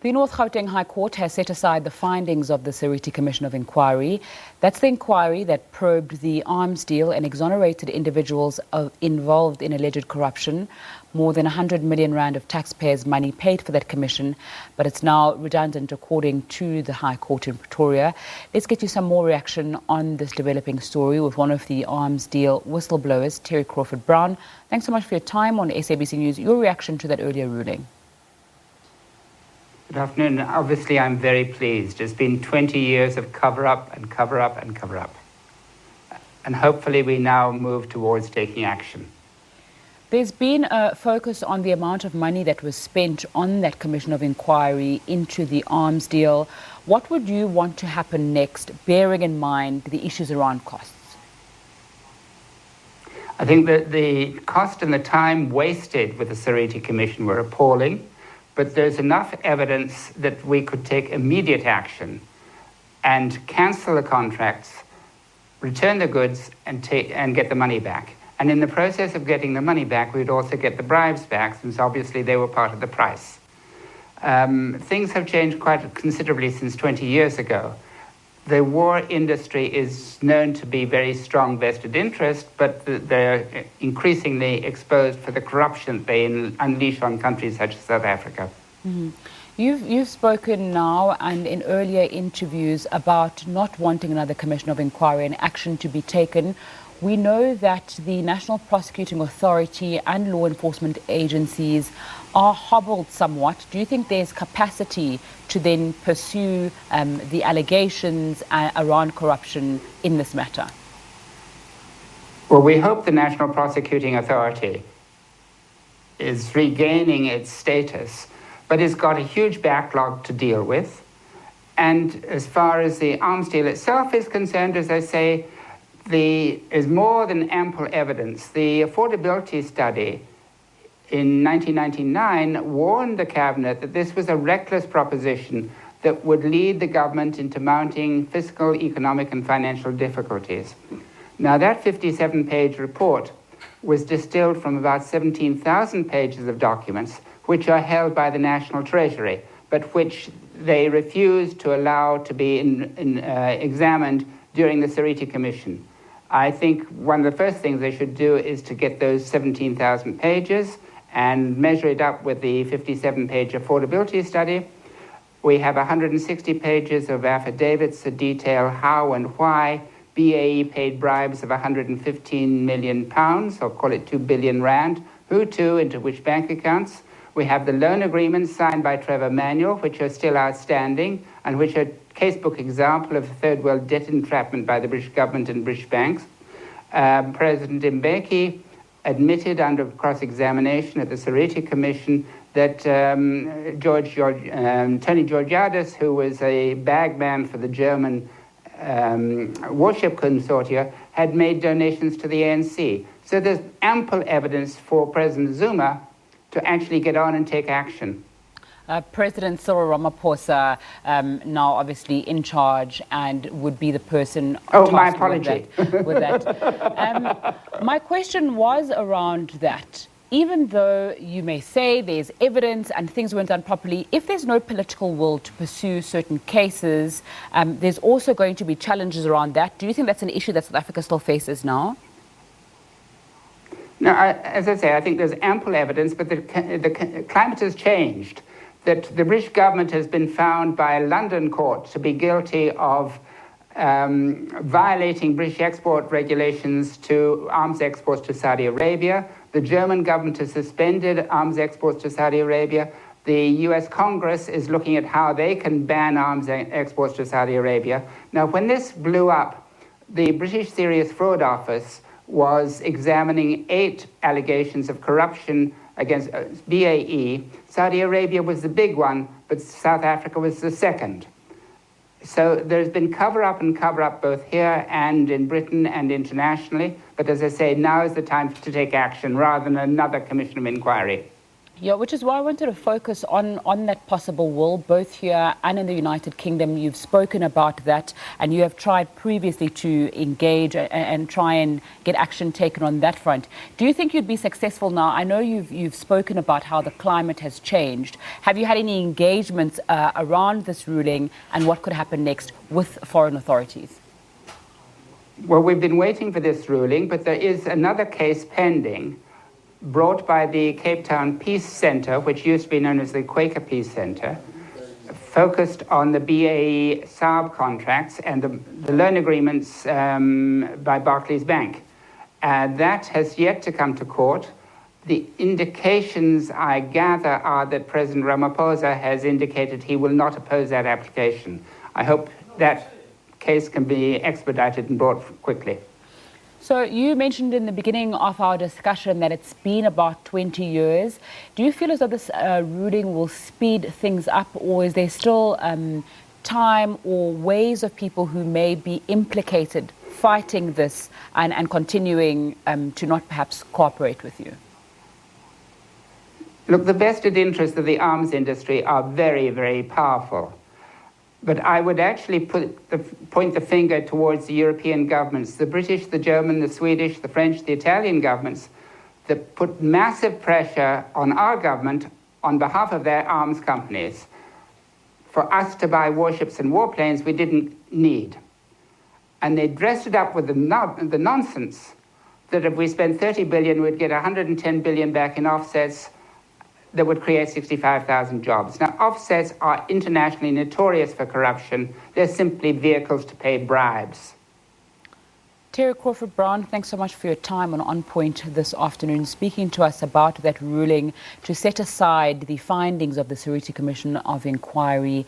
The North Gauteng High Court has set aside the findings of the Seriti Commission of Inquiry. That's the inquiry that probed the arms deal and exonerated individuals involved in alleged corruption. More than 100 million rand of taxpayers' money paid for that commission, but it's now redundant according to the High Court in Pretoria. Let's get you some more reaction on this developing story with one of the arms deal whistleblowers, Terry Crawford-Browne. Thanks so much for your time on SABC News. Your reaction to that earlier ruling? Good afternoon. Obviously, I'm very pleased. It's been 20 years of cover-up and cover-up and cover-up. And hopefully we now move towards taking action. There's been a focus on the amount of money that was spent on that Commission of Inquiry into the arms deal. What would you want to happen next, bearing in mind the issues around costs? I think that the cost and the time wasted with the Seriti Commission were appalling. But there's enough evidence that we could take immediate action and cancel the contracts, return the goods, and get the money back. And in the process of getting the money back, we'd also get the bribes back, since obviously they were part of the price. Things have changed quite considerably since 20 years ago. The war industry is known to be very strong vested interest, but they're increasingly exposed for the corruption they unleash on countries such as South Africa. Mm-hmm. You've spoken now and in earlier interviews about not wanting another Commission of Inquiry and action to be taken. We know that the National Prosecuting Authority and law enforcement agencies are hobbled somewhat. Do you think there's capacity to then pursue the allegations around corruption in this matter? Well, we hope the National Prosecuting Authority is regaining its status, but it's got a huge backlog to deal with. And as far as the arms deal itself is concerned, as I say, there is more than ample evidence. The affordability study in 1999 warned the Cabinet that this was a reckless proposition that would lead the government into mounting fiscal, economic and financial difficulties. Now that 57-page report was distilled from about 17,000 pages of documents which are held by the National Treasury, but which they refused to allow to be examined during the Seriti Commission. I think one of the first things they should do is to get those 17,000 pages and measure it up with the 57-page affordability study. We have 160 pages of affidavits that detail how and why BAE paid bribes of 115 million pounds, or call it 2 billion rand, who to, into which bank accounts. We have the loan agreements signed by Trevor Manuel, which are still outstanding, and which are a casebook example of third world debt entrapment by the British government and British banks. President Mbeki admitted under cross-examination at the Seriti Commission that Tony Georgiadis, who was a bagman for the German warship consortia, had made donations to the ANC. So there's ample evidence for President Zuma to actually get on and take action. President Cyril Ramaphosa now obviously in charge and would be the person my apology. with that. My question was around that. Even though you may say there's evidence and things weren't done properly, if there's no political will to pursue certain cases, there's also going to be challenges around that. Do you think that's an issue that South Africa still faces now? No, as I say, I think there's ample evidence, but the climate has changed. That the British government has been found by a London court to be guilty of violating British export regulations to arms exports to Saudi Arabia. The German government has suspended arms exports to Saudi Arabia. The US Congress is looking at how they can ban arms exports to Saudi Arabia. Now, when this blew up, the British Serious Fraud Office was examining 8 allegations of corruption against BAE. Saudi Arabia was the big one, but South Africa was the second. So there's been cover-up and cover-up both here and in Britain and internationally. But as I say, now is the time to take action rather than another Commission of Inquiry. Yeah, which is why I wanted to focus on that possible will, both here and in the United Kingdom. You've spoken about that, and you have tried previously to engage and try and get action taken on that front. Do you think you'd be successful now? I know you've spoken about how the climate has changed. Have you had any engagements around this ruling and what could happen next with foreign authorities? Well, we've been waiting for this ruling, but there is another case pending, brought by the Cape Town Peace Centre, which used to be known as the Quaker Peace Centre, focused on the BAE Saab contracts and the loan agreements by Barclays Bank. That has yet to come to court. The indications I gather are that President Ramaphosa has indicated he will not oppose that application. I hope that case can be expedited and brought quickly. So you mentioned in the beginning of our discussion that it's been about 20 years. Do you feel as though this ruling will speed things up, or is there still time or ways of people who may be implicated fighting this and continuing to not perhaps cooperate with you? Look, the vested interests of the arms industry are very, very powerful. But I would actually point the finger towards the European governments, the British, the German, the Swedish, the French, the Italian governments, that put massive pressure on our government on behalf of their arms companies for us to buy warships and warplanes we didn't need. And they dressed it up with the nonsense that if we spend 30 billion, we'd get 110 billion back in offsets that would create 65,000 jobs. Now, offsets are internationally notorious for corruption. They're simply vehicles to pay bribes. Terry Crawford-Browne, thanks so much for your time on Point this afternoon, speaking to us about that ruling to set aside the findings of the Seriti Commission of Inquiry